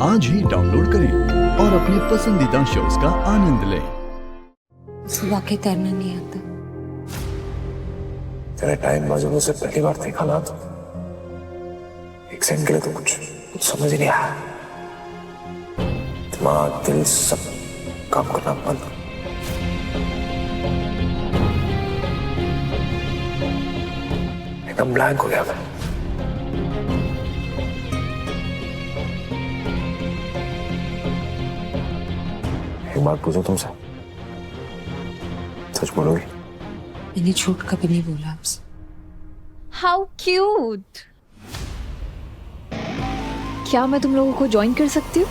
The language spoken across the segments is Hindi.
आज ही डाउनलोड करें और अपने पसंदीदा शोज का आनंद लें। उसे वाकई तैरना नहीं आता। तेरे टाइम बाजू से पहली बार देखा ना, तो एक सेकंड के लिए तो कुछ समझ ही नहीं आया। दिमाग दिल सब काम करना बंद। एकदम ब्लैंक हो गया मैं। एक बात पूछो तुमसे, सच बोलोगी? मैंने झूठ कभी नहीं बोला आपसे। How cute. क्या मैं तुम लोगों को ज्वाइन कर सकती हूँ?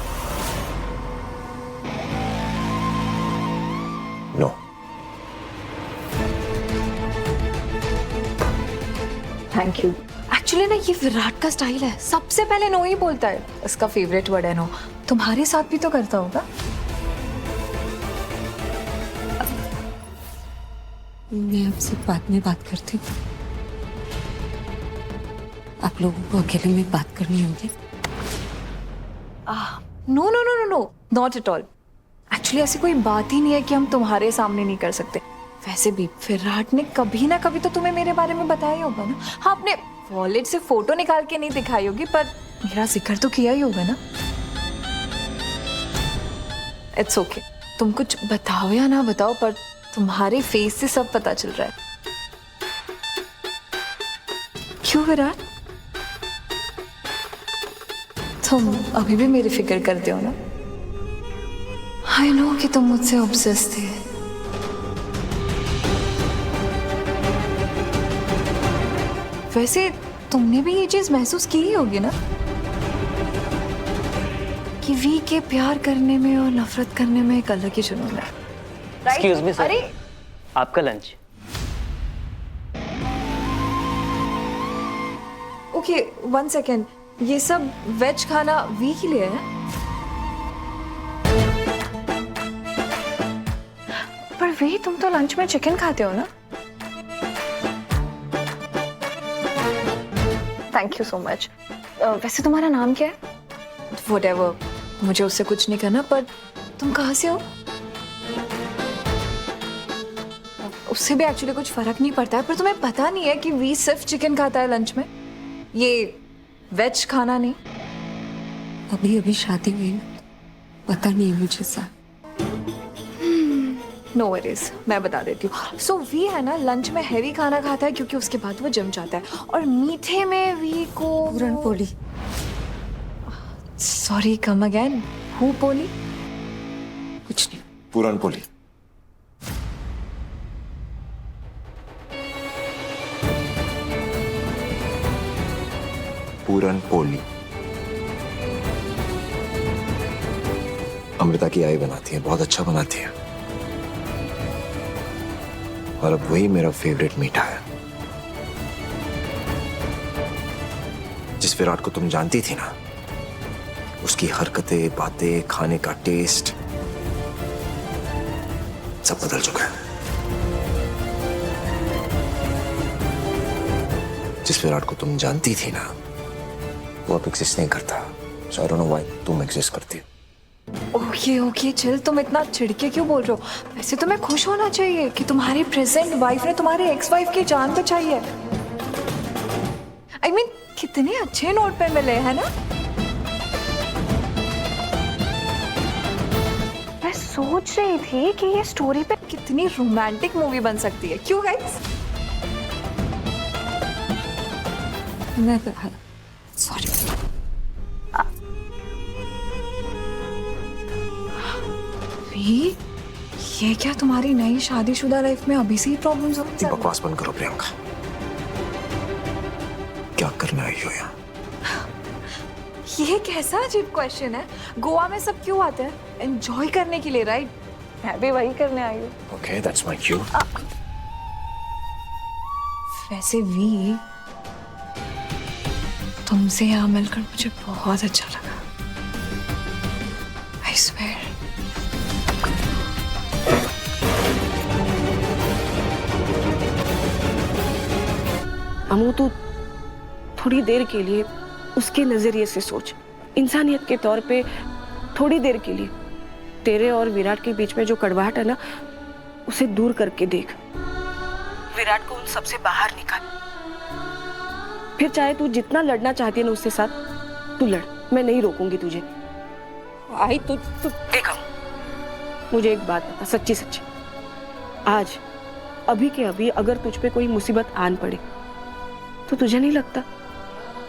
नो। Thank you. एक्चुअली ना, ये विराट का स्टाइल है, सबसे पहले नो ही बोलता है। इसका फेवरेट वर्ड है नो। तुम्हारे साथ भी तो करता होगा। मैं आपसे बाद में बात करती हूँ। आप लोगों को अकेले में बात करनी होगी। No no no no no, not at all. Actually ऐसी कोई बात ही नहीं है कि हम तुम्हारे सामने नहीं कर सकते। वैसे भी विराट ने कभी ना कभी तो तुम्हें मेरे बारे में बताया ही होगा ना। हाँ, अपने वॉलेट से फोटो निकाल के नहीं दिखाई होगी, पर मेरा जिक्र तो किया ही होगा ना। इट्स ओके, तुम कुछ बताओ या ना बताओ, पर तुम्हारे फेस से सब पता चल रहा है। क्यों विराट, तुम अभी भी मेरी फिक्र करते हो ना? आई नो कि तुम मुझसे ऑब्सेस थे। वैसे तुमने भी ये चीज महसूस की ही होगी ना, कि वी के प्यार करने में और नफरत करने में एक अलग ही जुनून है। एक्सक्यूज मी सर, अरे आपका लंच। Okay, 1 second. ये सब वेज खाना वी के लिए है? पर वी, तुम तो लंच में चिकन खाते हो ना? Thank you so much. वैसे तुम्हारा नाम क्या है? Whatever, मुझे उससे कुछ नहीं करना, पर तुम कहाँ से हो? उससे भी एक्चुअली कुछ फर्क नहीं पड़ता है, पर तुम्हें पता नहीं है कि वी सिर्फ चिकन खाता है लंच में, ये वेज खाना नहीं। अभी अभी शादी हुई ना, पता नहीं है मुझे सा। नो वरीज, मैं बता देती हूँ। सो वी है ना, लंच में हैवी खाना खाता है क्योंकि उसके बाद वो जिम जाता है, और मीठे में वी को puran poli. Sorry, come again. Who poli? कुछ नहीं। पूरन पोली। पूरन पोली अमृता की आई बनाती है, बहुत अच्छा बनाती है। और अब वही मेरा फेवरेट मीठा है। जिस विराट को तुम जानती थी ना, उसकी हरकतें, बातें, खाने का टेस्ट सब बदल चुका है। जिस विराट को तुम जानती थी ना, वो अब एग्जिस्ट नहीं करता। So I don't know why तुम एग्जिस्ट करती हो। ओके ओके चिल, तुम इतना चिढ़के क्यों बोल रहे हो? वैसे तुम्हें खुश होना चाहिए कि तुम्हारी प्रेजेंट वाइफ ने तुम्हारे एक्स वाइफ की जान बचाई है। I mean, कितने अच्छे नोट पे मिले है ना? मैं सोच रही थी कि ये स्टोरी पे कितनी रोमांटिक मूवी बन सकती है। क्यों गाइस? मैं सॉरी। ये क्या तुम्हारी नई शादीशुदा लाइफ में अभी से ही प्रॉब्लम्स हो? बकवास बंद करो प्रियंका। क्या करना आई हो यहाँ? ये कैसा अजीब क्वेश्चन है? गोवा में सब क्यों आते हैं? एंजॉय करने के लिए, राइट? मैं भी वही करने आई हूँ। Okay, that's my Q. वैसे वी, तुमसे यहाँ मिलकर मुझे बहुत अच्छा लगा। I swear। अमू, तू थोड़ी देर के लिए उसके नजरिए से सोच। इंसानियत के तौर पे थोड़ी देर के लिए तेरे और विराट के बीच में जो कड़वाहट है ना, उसे दूर करके देख। विराट को उन सबसे बाहर निकाल। फिर चाहे तू जितना लड़ना चाहती है ना उसके साथ, तू लड़, मैं नहीं रोकूंगी तुझे। आई तो देखा, मुझे एक बात बता, सच्ची सच्ची, आज अभी के अभी अगर तुझ पे कोई मुसीबत आन पड़े तो तुझे नहीं लगता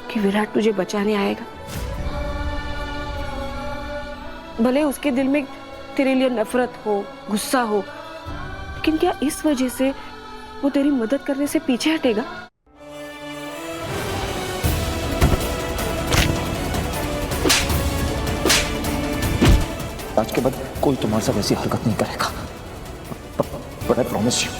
कि विराट तुझे बचाने आएगा? भले उसके दिल में तेरे लिए नफरत हो, गुस्सा हो, लेकिन क्या इस वजह से वो तेरी मदद करने से पीछे हटेगा? आज के बाद कोई तुम्हारे साथ ऐसी हरकत नहीं करेगा, बट आई प्रॉमिस यू,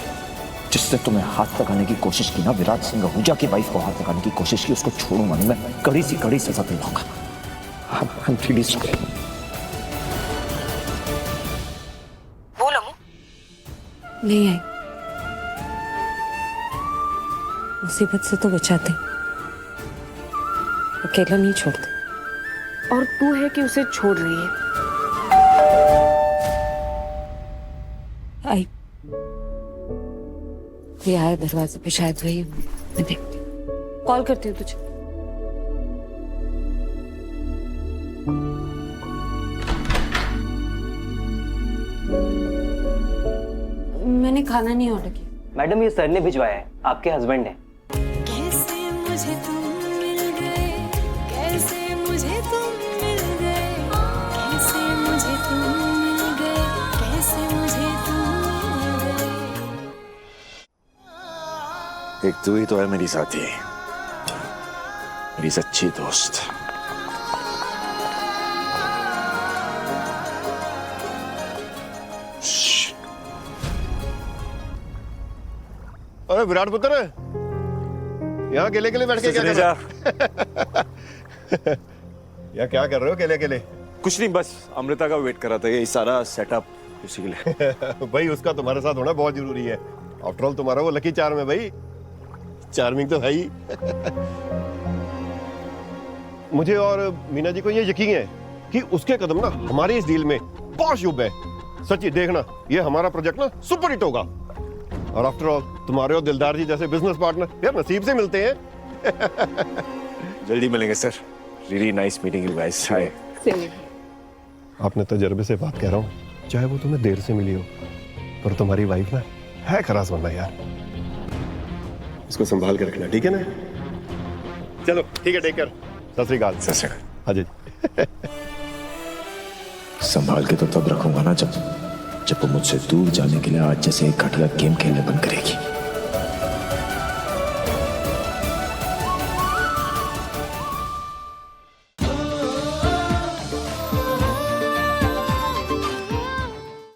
जिससे तुम्हें हाथ लगाने की कोशिश की ना, विराट सिंह आहूजा की वाइफ को हाथ लगाने की कोशिश की, उसको छोड़ूंगा नहीं मैं, कड़ी सी कड़ी सजा दिलाऊंगा। I am really sorry. बोल अम्मू। नहीं आई, मुसीबत से तो बचाते, अकेला नहीं छोड़ते। और तू है कि उसे छोड़ रही है? आई ये आया दरवाजे पे, शायद वही हो। मैं देखती हूँ, कॉल करती हूँ तुझे। मैंने खाना नहीं ऑर्डर किया। मैडम ये सर ने भिजवाया है, आपके हस्बैंड हैं। कैसे मुझे तुम मिल गए, कैसे मुझे तुम मिल गए, कैसे मुझे तुम मिल गए, कैसे मुझे तुम मिल गए। एक तू ही तो है मेरी साथी, मेरी सच्ची दोस्त। अरे विराट पुत्र, यहाँ केले के लिए बैठ के क्या कर रहे हो? यहाँ क्या कर रहे हो केले के लिए? कुछ नहीं, बस अमृता का वेट कर रहा था, ये सारा सेटअप उसी के लिए। भाई उसका तुम्हारे साथ होना बहुत जरूरी है। आफ्टर ऑल तुम्हारा वो लकी चार्म है भाई, चार्मिंग तो है ही। मुझे और मीना जी को ये यकीन है कि उसके कदम ना हमारे इस डील में बहुत शुभ है। सच्ची देखना, ये हमारा प्रोजेक्ट ना सुपर हिट होगा। और आफ्टर ऑल तुम्हारे और दिलदार जी जैसे बिजनेस पार्टनर यार नसीब से मिलते हैं। जल्दी मिलेंगे sir. Really nice meeting you guys. Hi. आपने तजर्बे से बात कह रहा हूँ, चाहे वो तुम्हें देर से मिली हो, पर तुम्हारी वाइफ ना है खरास बनना यार। इसको संभाल के रखना, ठीक है ना? चलो ठीक है, टेक केयर। सत श्री अकाल। सत श्री अकाल। अजय संभाल के तो तब रखूंगा ना जब वो मुझसे दूर जाने के लिए आज जैसे एक घटिया गेम खेलने बंद करेगी।